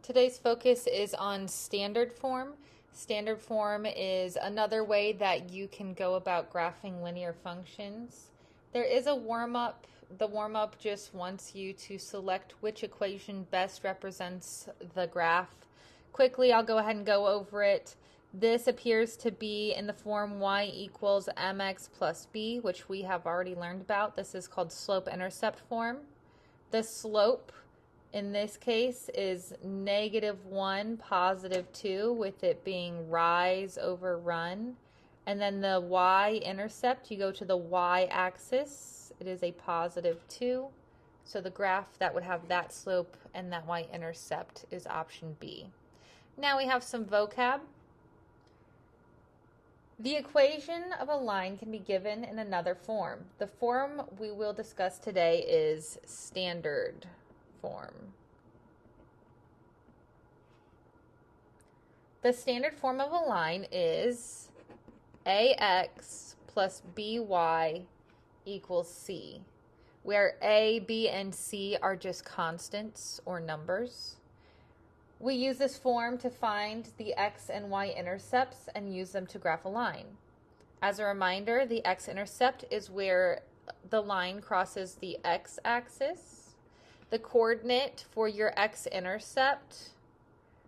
Today's focus is on standard form. Standard form is another way that you can go about graphing linear functions. There is a warm-up. The warm-up just wants you to select which equation best represents the graph. Quickly, I'll go ahead and go over it. This appears to be in the form y equals mx plus b, which we have already learned about. This is called slope-intercept form. The slope in this case is -1, +2, with it being rise over run. And then the y-intercept, you go to the y-axis. It is a +2. So the graph that would have that slope and that y-intercept is option B. Now we have some vocab. The equation of a line can be given in another form. The form we will discuss today is standard form. The standard form of a line is ax plus by equals c, where a, b, and c are just constants or numbers. We use this form to find the x and y intercepts and use them to graph a line. As a reminder, the x-intercept is where the line crosses the x-axis. The coordinate for your x-intercept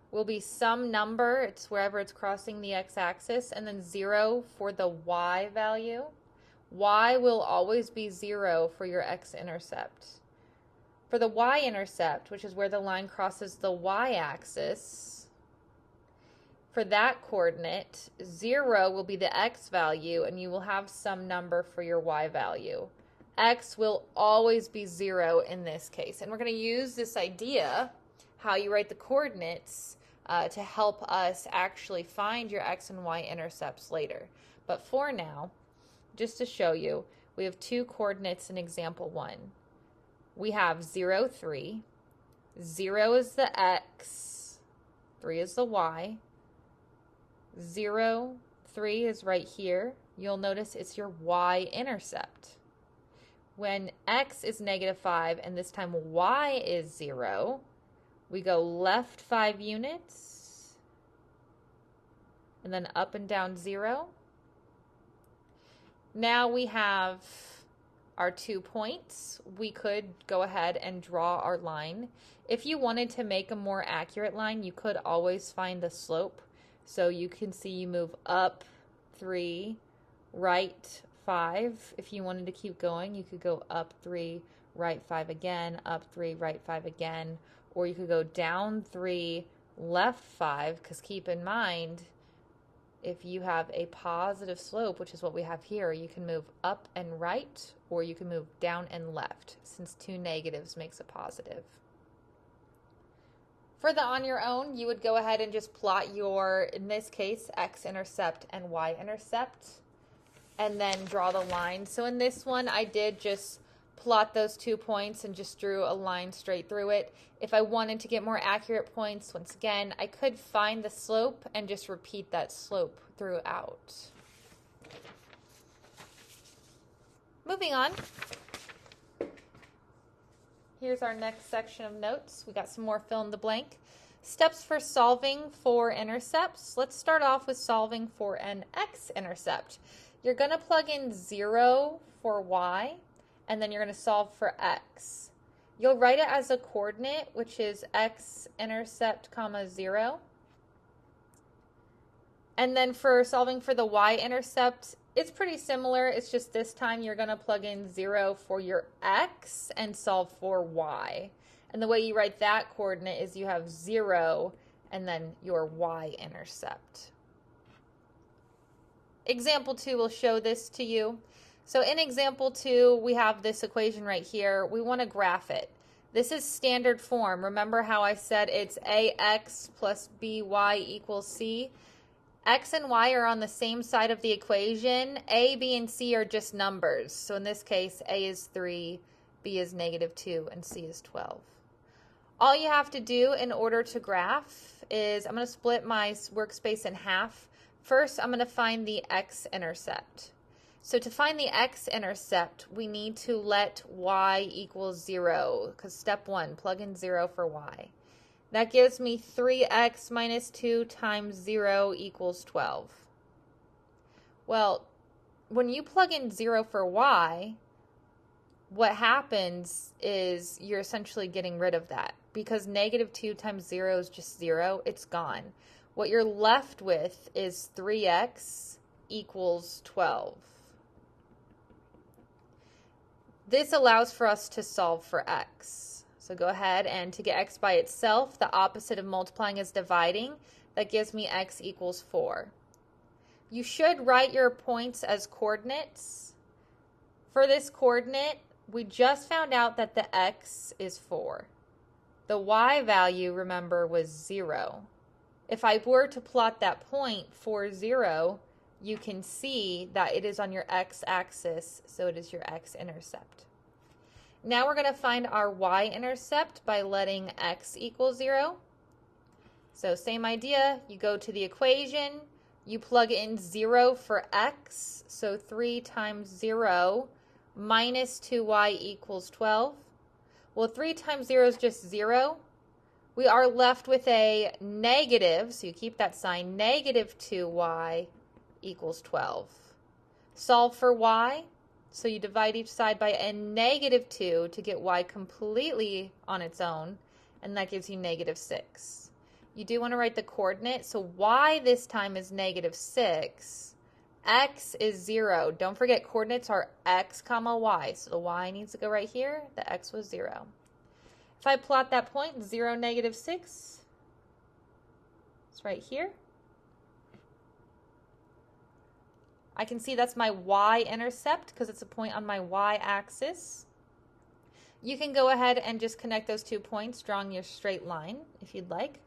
will be some number, it's wherever it's crossing the x-axis, and then 0 for the y value. Y will always be 0 for your x-intercept. For the y-intercept, which is where the line crosses the y-axis, for that coordinate, 0 will be the x value, and you will have some number for your y value. X will always be 0 in this case. And we're going to use this idea, how you write the coordinates, to help us actually find your x and y intercepts later. But for now, just to show you, we have two coordinates in example 1. We have 0, 3. 0 is the x, 3 is the y. 0, 3 is right here. You'll notice it's your y-intercept. When x is -5 and this time y is 0, we go left 5 units and then up and down 0. Now we have our 2 points. We could go ahead and draw our line. If you wanted to make a more accurate line, you could always find the slope. So you can see you move up 3, right 5. If you wanted to keep going, you could go up 3, right 5 again, up 3, right 5 again, or you could go down 3, left 5, because keep in mind, if you have a positive slope, which is what we have here, you can move up and right, or you can move down and left, since 2 negatives makes a positive. For the on your own, you would go ahead and just plot your, in this case, x-intercept and y-intercept, and then draw the line. So in this one, I did just plot those 2 points and just drew a line straight through it. If I wanted to get more accurate points, once again, I could find the slope and just repeat that slope throughout. Moving on. Here's our next section of notes. We got some more fill in the blank. Steps for solving for intercepts. Let's start off with solving for an x-intercept. You're going to plug in 0 for y, and then you're going to solve for x. You'll write it as a coordinate, which is x-intercept, 0. And then for solving for the y-intercept, it's pretty similar. It's just this time you're going to plug in 0 for your x and solve for y. And the way you write that coordinate is you have 0 and then your y-intercept. Example 2 will show this to you. So in example 2, we have this equation right here. We want to graph it. This is standard form. Remember how I said it's ax plus by equals c? X and y are on the same side of the equation. A, b, and c are just numbers. So in this case, a is 3, b is -2, and c is 12. All you have to do in order to graph is, I'm going to split my workspace in half. First, I'm going to find the x-intercept. So to find the x-intercept, we need to let y equals 0, because step 1, plug in 0 for y. That gives me 3x minus 2 times 0 equals 12. Well, when you plug in 0 for y, what happens is you're essentially getting rid of that because negative 2 times 0 is just 0. It's gone. What you're left with is 3x equals 12. This allows for us to solve for x. So go ahead, and to get x by itself, the opposite of multiplying is dividing. That gives me x equals 4. You should write your points as coordinates. For this coordinate, we just found out that the x is 4. The y value, remember, was 0. If I were to plot that point 4, 0, you can see that it is on your x-axis, so it is your x-intercept. Now we're going to find our y-intercept by letting x equal 0. So same idea, you go to the equation, you plug in 0 for x, so 3 times 0 minus 2y equals 12. Well, 3 times 0 is just 0. We are left with a negative, so you keep that sign, negative 2y equals 12. Solve for y, so you divide each side by a negative 2 to get y completely on its own, and that gives you negative 6. You do want to write the coordinate, so y this time is negative 6. X is 0. Don't forget, coordinates are x comma y, so the y needs to go right here. The x was 0. If I plot that point, 0, negative 6, it's right here. I can see that's my y-intercept because it's a point on my y-axis. You can go ahead and just connect those 2 points, drawing your straight line if you'd like.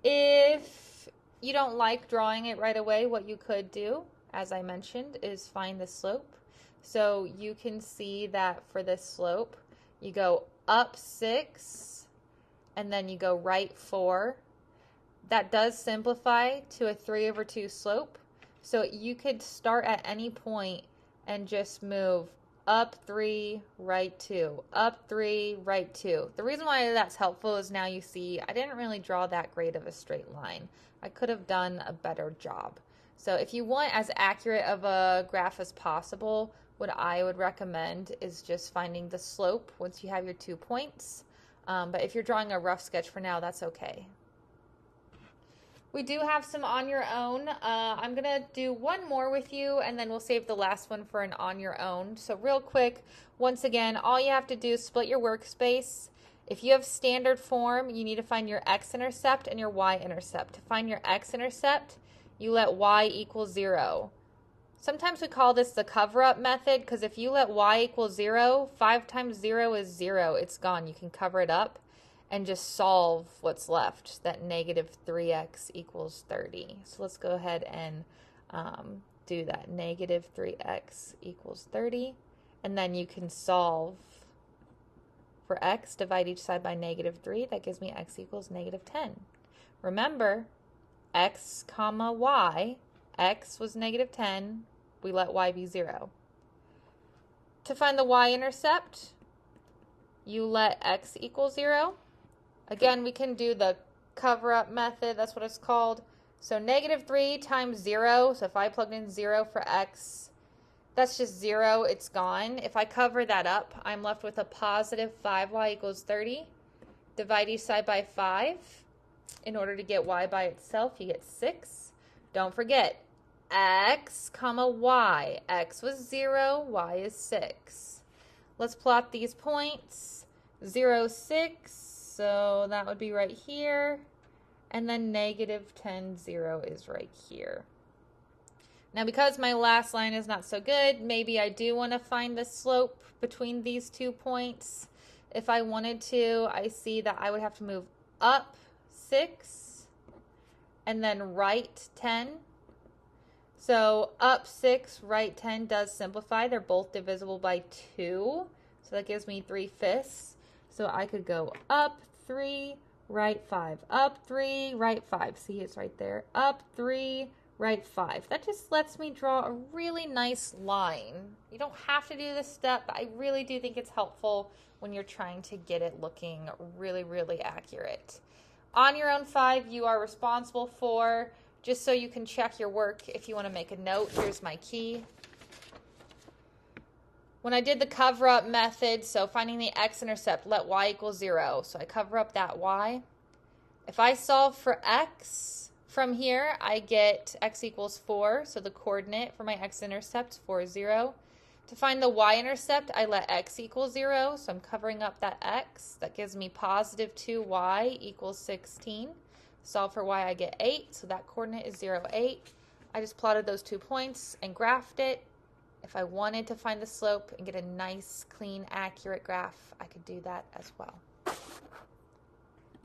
If you don't like drawing it right away, what you could do, as I mentioned, is find the slope. So you can see that for this slope, you go up 6, and then you go right 4. That does simplify to a 3/2 slope. So you could start at any point and just move up 3, right 2, up 3, right 2. The reason why that's helpful is now you see I didn't really draw that great of a straight line. I could have done a better job. So if you want as accurate of a graph as possible, what I would recommend is just finding the slope once you have your 2 points. But if you're drawing a rough sketch for now, that's okay. We do have some on your own. I'm going to do one more with you, and then we'll save the last one for an on your own. So real quick, once again, all you have to do is split your workspace. If you have standard form, you need to find your x-intercept and your y-intercept. To find your x-intercept, you let y equal 0. Sometimes we call this the cover-up method, because if you let y equal 0, 5 times 0 is 0. It's gone. You can cover it up and just solve what's left, that negative 3x equals 30. So let's go ahead and do that. Negative 3x equals 30. And then you can solve for x, divide each side by negative 3. That gives me x equals negative 10. Remember, x comma y, x was negative 10. We let y be 0. To find the y-intercept, you let x equal 0. Again, we can do the cover-up method. That's what it's called. So negative 3 times 0. So if I plugged in 0 for x, that's just 0. It's gone. If I cover that up, I'm left with a positive 5y equals 30. Divide each side by 5. In order to get y by itself, you get 6. Don't forget, x comma y. X was 0. Y is 6. Let's plot these points. 0, 6. So that would be right here, and then negative 10, 0 is right here. Now because my last line is not so good, maybe I do want to find the slope between these 2 points. If I wanted to, I see that I would have to move up 6 and then right 10. So up 6, right 10 does simplify. They're both divisible by 2, so that gives me 3/5. So I could go up 3, right 5, up 3, right 5. See, it's right there. Up 3, right 5. That just lets me draw a really nice line. You don't have to do this step, but I really do think it's helpful when you're trying to get it looking really, really accurate. On your own 5, you are responsible for. Just so you can check your work, if you want to make a note, here's my key. When I did the cover-up method, so finding the x-intercept, let y equal 0. So I cover up that y. If I solve for x from here, I get x equals 4. So the coordinate for my x-intercept is 4, 0. To find the y-intercept, I let x equal 0. So I'm covering up that x. That gives me positive 2y equals 16. Solve for y, I get 8. So that coordinate is 0, 8. I just plotted those 2 points and graphed it. If I wanted to find the slope and get a nice, clean, accurate graph, I could do that as well.